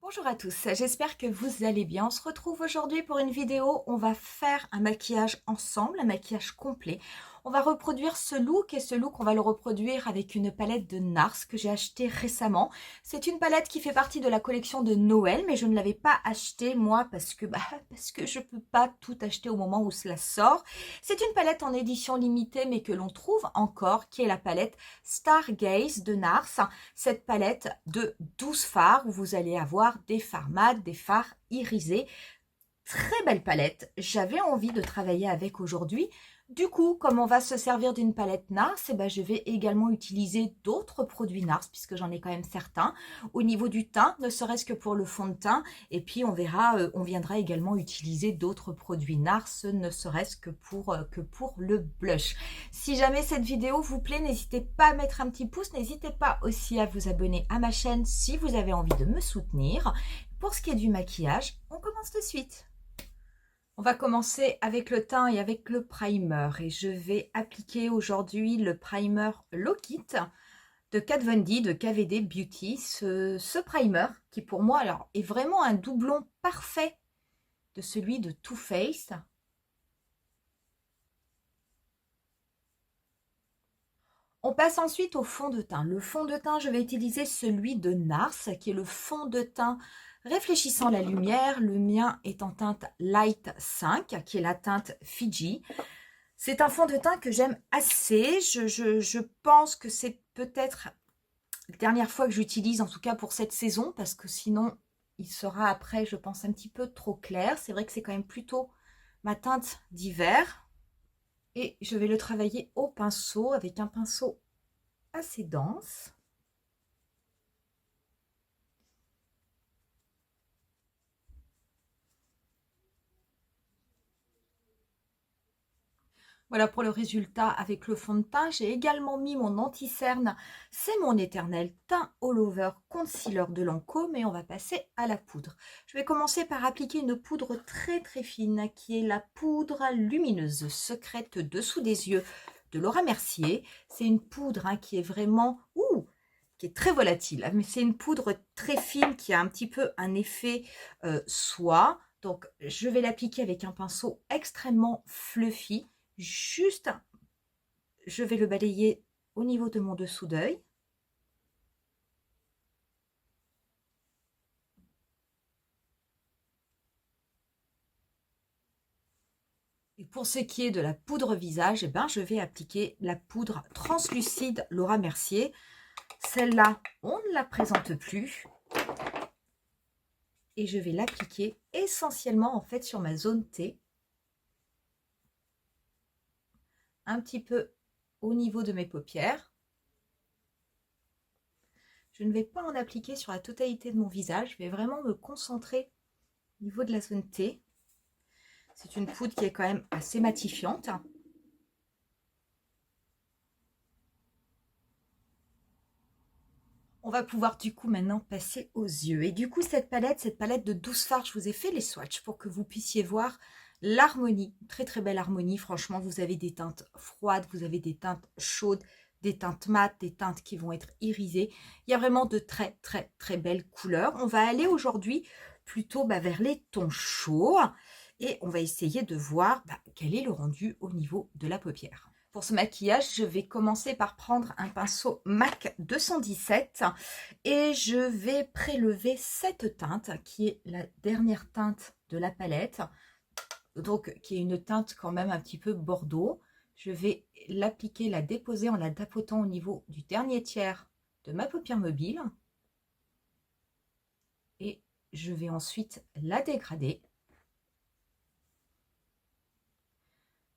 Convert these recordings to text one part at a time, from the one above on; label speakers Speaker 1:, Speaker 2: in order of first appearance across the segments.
Speaker 1: Bonjour à tous, j'espère que vous allez bien. On se retrouve aujourd'hui pour une vidéo. On va faire un maquillage ensemble, un maquillage complet. On va reproduire ce look et ce look, on va le reproduire avec une palette de NARS que j'ai achetée récemment. C'est une palette qui fait partie de la collection de Noël, mais je ne l'avais pas achetée moi parce que je peux pas tout acheter au moment où cela sort. C'est une palette en édition limitée mais que l'on trouve encore, qui est la palette Stargaze de NARS. Cette palette de 12 fards où vous allez avoir des fards mat, des fards irisés. Très belle palette. J'avais envie de travailler avec aujourd'hui. Du coup, comme on va se servir d'une palette NARS, je vais également utiliser d'autres produits NARS puisque j'en ai quand même certains. Au niveau du teint, ne serait-ce que pour le fond de teint. Et puis on verra, on viendra également utiliser d'autres produits NARS, ne serait-ce que pour le blush. Si jamais cette vidéo vous plaît, n'hésitez pas à mettre un petit pouce. N'hésitez pas aussi à vous abonner à ma chaîne si vous avez envie de me soutenir. Pour ce qui est du maquillage, on commence de suite. On va commencer avec le teint et avec le primer. Et je vais appliquer aujourd'hui le primer Low Kit de Kat Von D de KVD Beauty. Ce primer qui pour moi alors est vraiment un doublon parfait de celui de Too Faced. On passe ensuite au fond de teint. Le fond de teint, je vais utiliser celui de NARS qui est le fond de teint réfléchissant la lumière. Le mien est en teinte Light 5 qui est la teinte Fiji. C'est un fond de teint que j'aime assez. Je pense que c'est peut-être la dernière fois que j'utilise, en tout cas pour cette saison, parce que sinon, il sera après, je pense, un petit peu trop clair. C'est vrai que c'est quand même plutôt ma teinte d'hiver. Et je vais le travailler au pinceau, avec un pinceau assez dense. Voilà pour le résultat avec le fond de teint. J'ai également mis mon anti-cerne. C'est mon éternel teint all over concealer de Lancôme et on va passer à la poudre. Je vais commencer par appliquer une poudre très très fine qui est la poudre lumineuse secrète dessous des yeux de Laura Mercier. C'est une poudre qui est vraiment qui est très volatile, mais c'est une poudre très fine qui a un petit peu un effet soie. Donc je vais l'appliquer avec un pinceau extrêmement fluffy. Juste, je vais le balayer au niveau de mon dessous d'œil. Et pour ce qui est de la poudre visage, je vais appliquer la poudre translucide Laura Mercier. Celle-là, on ne la présente plus. Et je vais l'appliquer essentiellement en fait sur ma zone T. Un petit peu au niveau de mes paupières. Je ne vais pas en appliquer sur la totalité de mon visage. Je vais vraiment me concentrer au niveau de la zone T. C'est une poudre qui est quand même assez matifiante. On va pouvoir du coup maintenant passer aux yeux. Et du coup, cette palette de 12 fards, je vous ai fait les swatchs pour que vous puissiez voir l'harmonie. Très très belle harmonie. Franchement, vous avez des teintes froides, vous avez des teintes chaudes, des teintes mates, des teintes qui vont être irisées. Il y a vraiment de très très très belles couleurs. On va aller aujourd'hui plutôt vers les tons chauds. Et on va essayer de voir quel est le rendu au niveau de la paupière. Pour ce maquillage, je vais commencer par prendre un pinceau MAC 217 et je vais prélever cette teinte qui est la dernière teinte de la palette, donc qui est une teinte quand même un petit peu bordeaux. Je vais l'appliquer, la déposer en la tapotant au niveau du dernier tiers de ma paupière mobile et je vais ensuite la dégrader.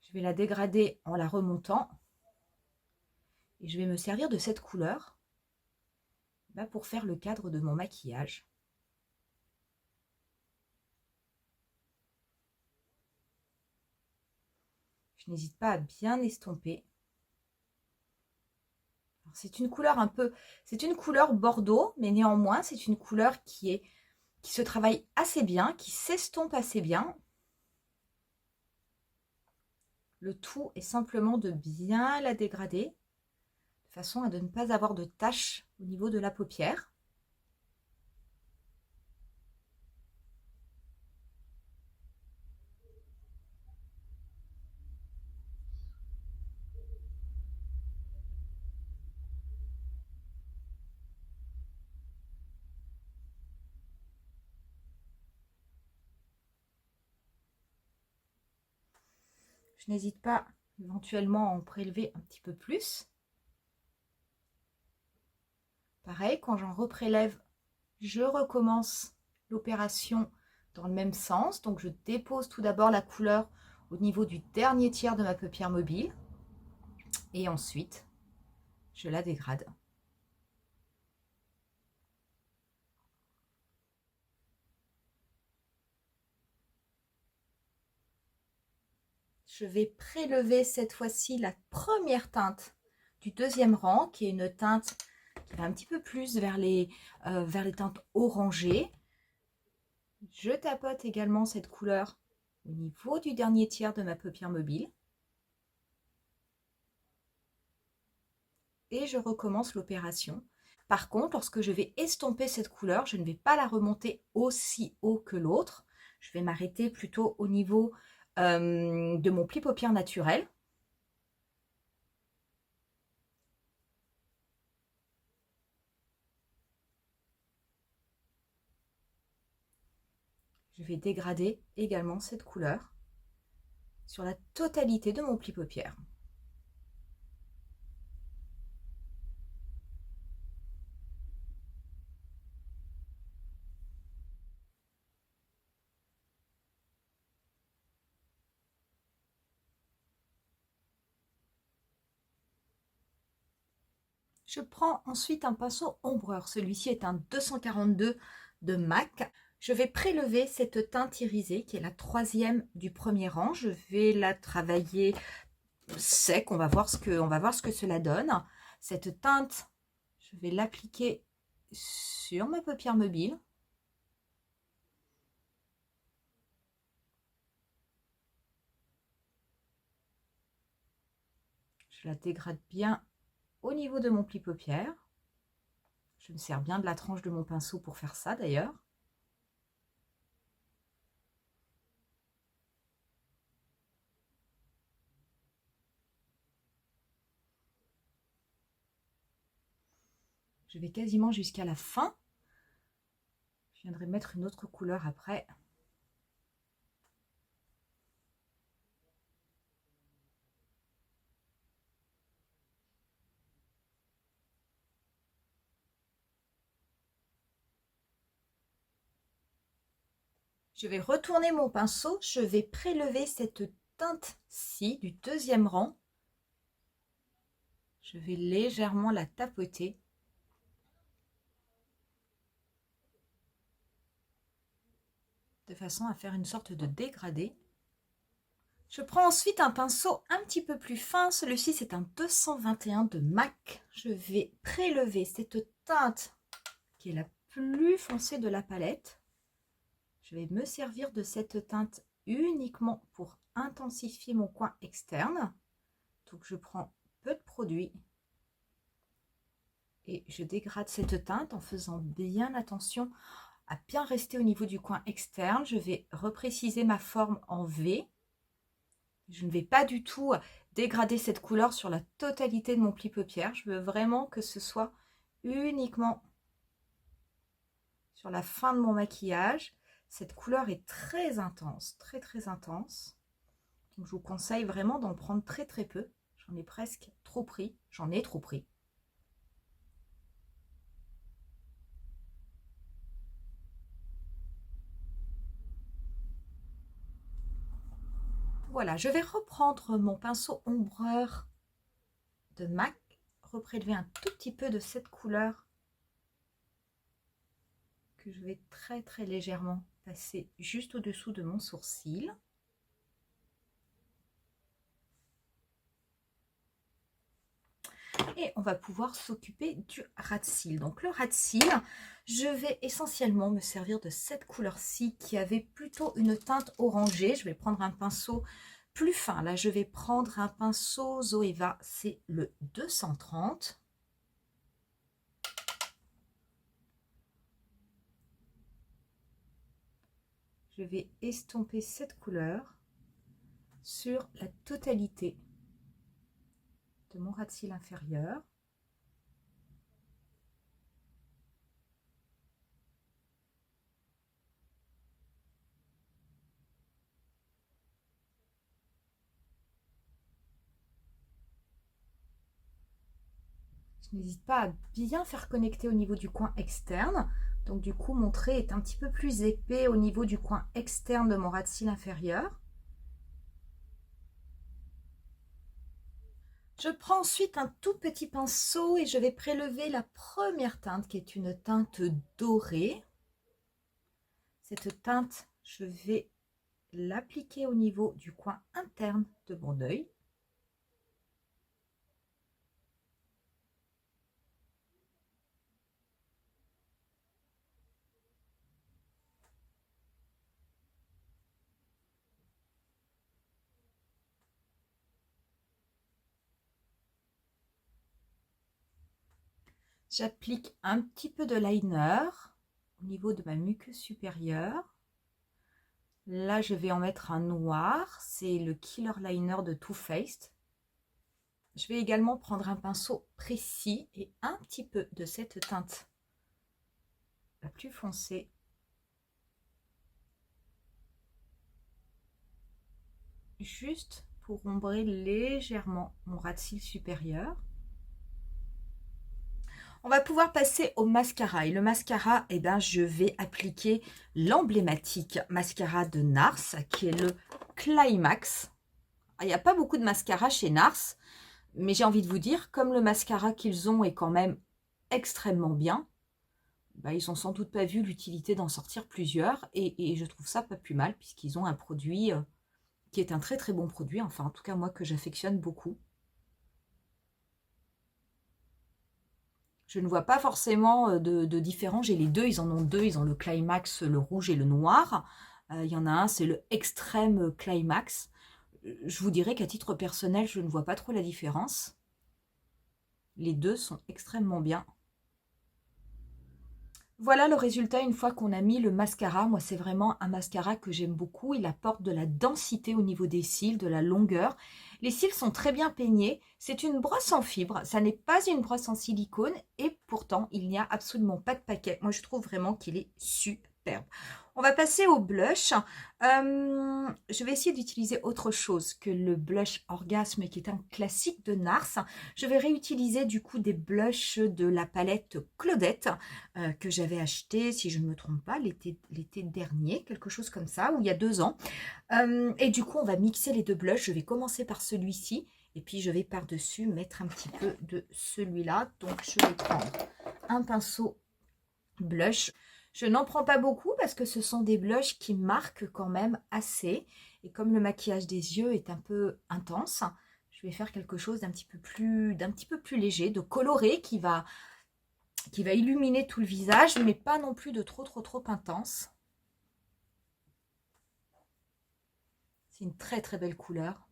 Speaker 1: Je vais la dégrader en la remontant et je vais me servir de cette couleur pour faire le cadre de mon maquillage. Je n'hésite pas à bien estomper. C'est une couleur c'est une couleur bordeaux, mais néanmoins c'est une couleur qui se travaille assez bien, qui s'estompe assez bien. Le tout est simplement de bien la dégrader, de façon à ne pas avoir de taches au niveau de la paupière. Je n'hésite pas éventuellement à en prélever un petit peu plus. Pareil, quand j'en reprélève, je recommence l'opération dans le même sens. Donc je dépose tout d'abord la couleur au niveau du dernier tiers de ma paupière mobile et ensuite je la dégrade. Je vais prélever cette fois-ci la première teinte du deuxième rang, qui est une teinte qui va un petit peu plus vers les teintes orangées. Je tapote également cette couleur au niveau du dernier tiers de ma paupière mobile. Et je recommence l'opération. Par contre, lorsque je vais estomper cette couleur, je ne vais pas la remonter aussi haut que l'autre. Je vais m'arrêter plutôt au niveau de mon pli paupière naturel. Je vais dégrader également cette couleur sur la totalité de mon pli paupière. Je prends ensuite un pinceau ombreur. Celui-ci est un 242 de MAC. Je vais prélever cette teinte irisée qui est la troisième du premier rang. Je vais la travailler sec. On va voir ce que cela donne. Cette teinte, je vais l'appliquer sur ma paupière mobile. Je la dégrade bien au niveau de mon pli paupière. Je me sers bien de la tranche de mon pinceau pour faire ça d'ailleurs. Je vais quasiment jusqu'à la fin. Je viendrai mettre une autre couleur après. Je vais retourner mon pinceau. Je vais prélever cette teinte-ci du deuxième rang. Je vais légèrement la tapoter. De façon à faire une sorte de dégradé. Je prends ensuite un pinceau un petit peu plus fin. Celui-ci, c'est un 221 de MAC. Je vais prélever cette teinte qui est la plus foncée de la palette. Je vais me servir de cette teinte uniquement pour intensifier mon coin externe. Donc, je prends peu de produit et je dégrade cette teinte en faisant bien attention à bien rester au niveau du coin externe. Je vais repréciser ma forme en V. Je ne vais pas du tout dégrader cette couleur sur la totalité de mon pli paupière. Je veux vraiment que ce soit uniquement sur la fin de mon maquillage. Cette couleur est très intense, très très intense. Donc je vous conseille vraiment d'en prendre très très peu. J'en ai presque trop pris, j'en ai trop pris. Voilà, je vais reprendre mon pinceau ombreur de MAC, reprélever un tout petit peu de cette couleur que je vais très très légèrement passer juste au-dessous de mon sourcil. Et on va pouvoir s'occuper du ras de cils. Donc le ras de cils, je vais essentiellement me servir de cette couleur-ci qui avait plutôt une teinte orangée. Je vais prendre un pinceau plus fin. Là, je vais prendre un pinceau Zoeva, c'est le 230. Je vais estomper cette couleur sur la totalité de mon ras de cils inférieur. Je n'hésite pas à bien faire connecter au niveau du coin externe. Donc du coup, mon trait est un petit peu plus épais au niveau du coin externe de mon ras de cils inférieur. Je prends ensuite un tout petit pinceau et je vais prélever la première teinte qui est une teinte dorée. Cette teinte, je vais l'appliquer au niveau du coin interne de mon œil. J'applique un petit peu de liner au niveau de ma muqueuse supérieure. Là, je vais en mettre un noir. C'est le Killer Liner de Too Faced. Je vais également prendre un pinceau précis et un petit peu de cette teinte la plus foncée. Juste pour ombrer légèrement mon ras de cils supérieur. On va pouvoir passer au mascara. Et le mascara, eh ben, je vais appliquer l'emblématique mascara de NARS, qui est le Climax. Il n'y a pas beaucoup de mascara chez NARS, mais j'ai envie de vous dire, comme le mascara qu'ils ont est quand même extrêmement bien, bah, ils n'ont sans doute pas vu l'utilité d'en sortir plusieurs. Et je trouve ça pas plus mal, puisqu'ils ont un produit qui est un très très bon produit. Enfin, en tout cas, moi, que j'affectionne beaucoup. Je ne vois pas forcément de différence. J'ai les deux, ils en ont deux. Ils ont le Climax, le rouge et le noir. Il y en a un, c'est le Extrême Climax. Je vous dirais qu'à titre personnel, je ne vois pas trop la différence. Les deux sont extrêmement bien. Voilà le résultat une fois qu'on a mis le mascara. Moi, c'est vraiment un mascara que j'aime beaucoup. Il apporte de la densité au niveau des cils, de la longueur. Les cils sont très bien peignés. C'est une brosse en fibre. Ça n'est pas une brosse en silicone. Et pourtant, il n'y a absolument pas de paquet. Moi, je trouve vraiment qu'il est superbe. On va passer au blush. Je vais essayer d'utiliser autre chose que le blush Orgasme, qui est un classique de NARS. Je vais réutiliser du coup des blushs de la palette Claudette que j'avais acheté, si je ne me trompe pas, l'été dernier, quelque chose comme ça, ou il y a 2 ans. Et du coup, on va mixer les deux blushs. Je vais commencer par celui-ci, et puis je vais par-dessus mettre un petit peu de celui-là. Donc, je vais prendre un pinceau blush. Je n'en prends pas beaucoup parce que ce sont des blushs qui marquent quand même assez. Et comme le maquillage des yeux est un peu intense, je vais faire quelque chose d'un petit peu plus léger, de coloré qui va illuminer tout le visage, mais pas non plus de trop intense. C'est une très très belle couleur.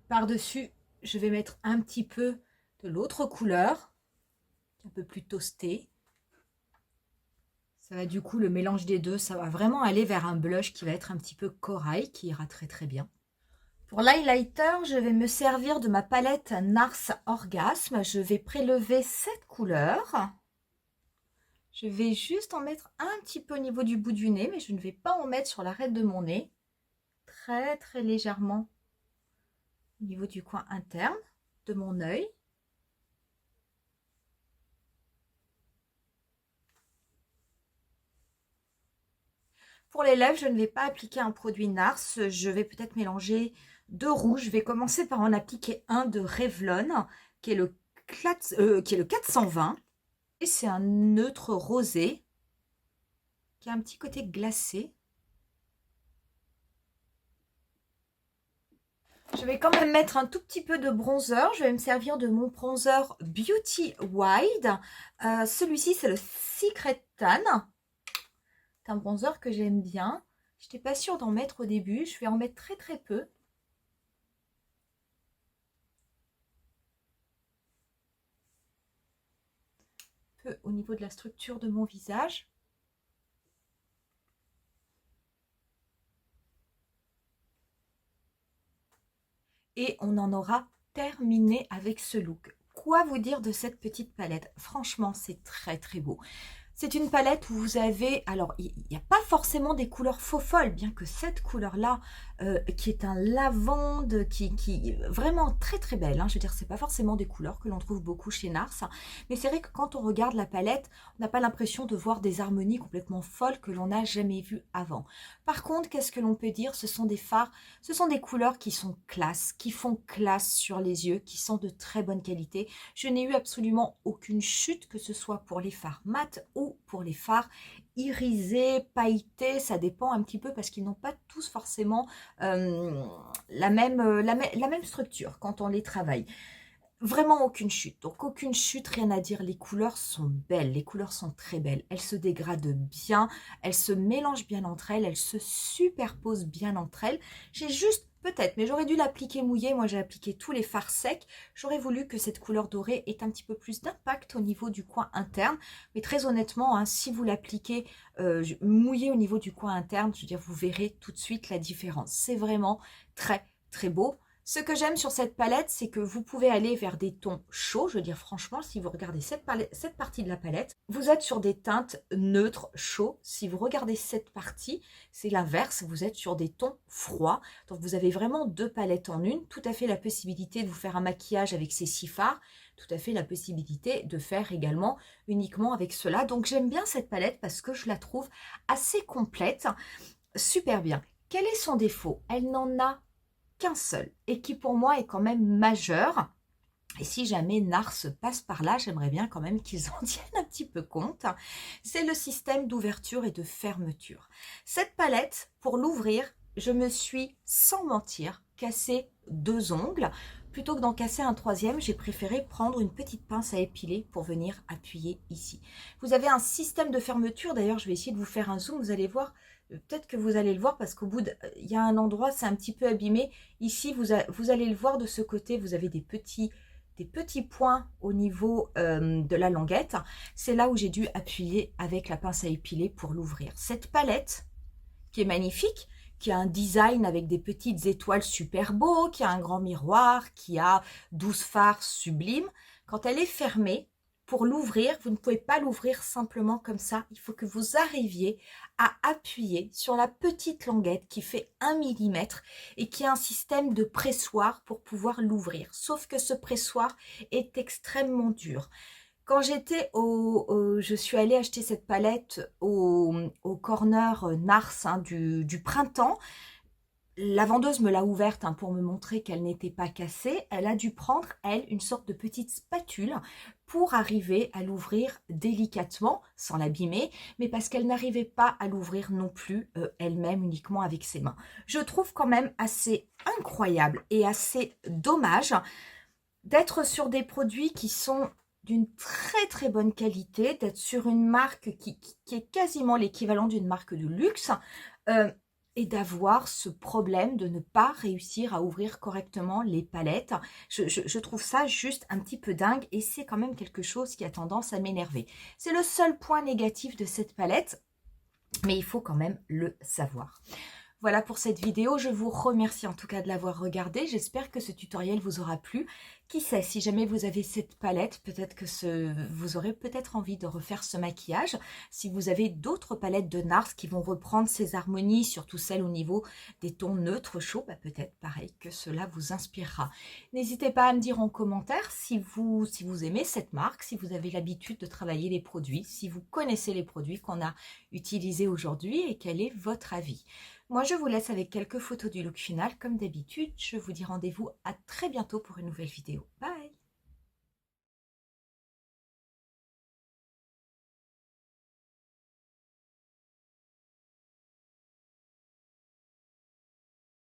Speaker 1: Par-dessus, je vais mettre un petit peu de l'autre couleur, un peu plus toastée. Ça va du coup, le mélange des deux, ça va vraiment aller vers un blush qui va être un petit peu corail, qui ira très très bien. Pour l'highlighter, je vais me servir de ma palette NARS Orgasme. Je vais prélever cette couleur. Je vais juste en mettre un petit peu au niveau du bout du nez, mais je ne vais pas en mettre sur l'arête de mon nez. Très très légèrement au niveau du coin interne de mon œil. Pour les lèvres, je ne vais pas appliquer un produit NARS. Je vais peut-être mélanger 2 rouges. Je vais commencer par en appliquer un de Revlon, qui est le 420. Et c'est un neutre rosé qui a un petit côté glacé. Je vais quand même mettre un tout petit peu de bronzer. Je vais me servir de mon bronzer Beauty Wide. Celui-ci, c'est le Secret Tan. C'est un bronzer que j'aime bien. Je n'étais pas sûre d'en mettre au début. Je vais en mettre très très peu. Peu au niveau de la structure de mon visage. Et on en aura terminé avec ce look. Quoi vous dire de cette petite palette? Franchement, c'est très très beau. C'est une palette où vous avez, alors il n'y a pas forcément des couleurs faux folles, bien que cette couleur-là, qui est un lavande, qui est vraiment très très belle, hein, je veux dire, c'est pas forcément des couleurs que l'on trouve beaucoup chez NARS, mais c'est vrai que quand on regarde la palette, on n'a pas l'impression de voir des harmonies complètement folles que l'on n'a jamais vues avant. Par contre, qu'est-ce que l'on peut dire? Ce sont des fards, ce sont des couleurs qui sont classe, qui font classe sur les yeux, qui sont de très bonne qualité. Je n'ai eu absolument aucune chute, que ce soit pour les fards mat ou pour les fards irisés, pailletés, ça dépend un petit peu parce qu'ils n'ont pas tous forcément la même structure quand on les travaille. Vraiment aucune chute, donc aucune chute, rien à dire, les couleurs sont belles, les couleurs sont très belles, elles se dégradent bien, elles se mélangent bien entre elles, elles se superposent bien entre elles. J'ai juste, peut-être, mais j'aurais dû l'appliquer mouillé, moi j'ai appliqué tous les fards secs, j'aurais voulu que cette couleur dorée ait un petit peu plus d'impact au niveau du coin interne, mais très honnêtement, hein, si vous l'appliquez mouillé au niveau du coin interne, je veux dire, vous verrez tout de suite la différence, c'est vraiment très très beau. Ce que j'aime sur cette palette, c'est que vous pouvez aller vers des tons chauds. Je veux dire, franchement, si vous regardez cette partie de la palette, vous êtes sur des teintes neutres, chauds. Si vous regardez cette partie, c'est l'inverse. Vous êtes sur des tons froids. Donc, vous avez vraiment deux palettes en une. Tout à fait la possibilité de vous faire un maquillage avec ces 6 fards. Tout à fait la possibilité de faire également uniquement avec cela. Donc, j'aime bien cette palette parce que je la trouve assez complète. Super bien. Quel est son défaut? Elle n'en a qu'un seul et qui pour moi est quand même majeur. Et si jamais NARS passe par là, j'aimerais bien quand même qu'ils en tiennent un petit peu compte. C'est le système d'ouverture et de fermeture. Cette palette, pour l'ouvrir, je me suis, sans mentir, cassé 2 ongles. Plutôt que d'en casser un troisième, j'ai préféré prendre une petite pince à épiler pour venir appuyer ici. Vous avez un système de fermeture, d'ailleurs je vais essayer de vous faire un zoom, vous allez voir. Peut-être que vous allez le voir parce qu'au bout, il y a un endroit, c'est un petit peu abîmé. Ici, vous allez le voir de ce côté, vous avez des petits points au niveau de la languette. C'est là où j'ai dû appuyer avec la pince à épiler pour l'ouvrir. Cette palette, qui est magnifique, qui a un design avec des petites étoiles super beaux, qui a un grand miroir, qui a 12 fards sublimes, quand elle est fermée, pour l'ouvrir, vous ne pouvez pas l'ouvrir simplement comme ça. Il faut que vous arriviez à appuyer sur la petite languette qui fait 1 mm et qui a un système de pressoir pour pouvoir l'ouvrir. Sauf que ce pressoir est extrêmement dur. Quand j'étais je suis allée acheter cette palette au corner NARS hein, du printemps. La vendeuse me l'a ouverte hein, pour me montrer qu'elle n'était pas cassée. Elle a dû prendre, elle, une sorte de petite spatule pour arriver à l'ouvrir délicatement, sans l'abîmer, mais parce qu'elle n'arrivait pas à l'ouvrir non plus elle-même, uniquement avec ses mains. Je trouve quand même assez incroyable et assez dommage d'être sur des produits qui sont d'une très très bonne qualité, d'être sur une marque qui est quasiment l'équivalent d'une marque de luxe, et d'avoir ce problème de ne pas réussir à ouvrir correctement les palettes. Je trouve ça juste un petit peu dingue et c'est quand même quelque chose qui a tendance à m'énerver. C'est le seul point négatif de cette palette, mais il faut quand même le savoir. Voilà pour cette vidéo, je vous remercie en tout cas de l'avoir regardé. J'espère que ce tutoriel vous aura plu. Qui sait, si jamais vous avez cette palette, peut-être que vous aurez peut-être envie de refaire ce maquillage. Si vous avez d'autres palettes de NARS qui vont reprendre ces harmonies, surtout celles au niveau des tons neutres chauds, bah peut-être pareil que cela vous inspirera. N'hésitez pas à me dire en commentaire si vous aimez cette marque, si vous avez l'habitude de travailler les produits, si vous connaissez les produits qu'on a utilisés aujourd'hui et quel est votre avis. Moi, je vous laisse avec quelques photos du look final. Comme d'habitude, je vous dis rendez-vous à très bientôt pour une nouvelle vidéo. Bye!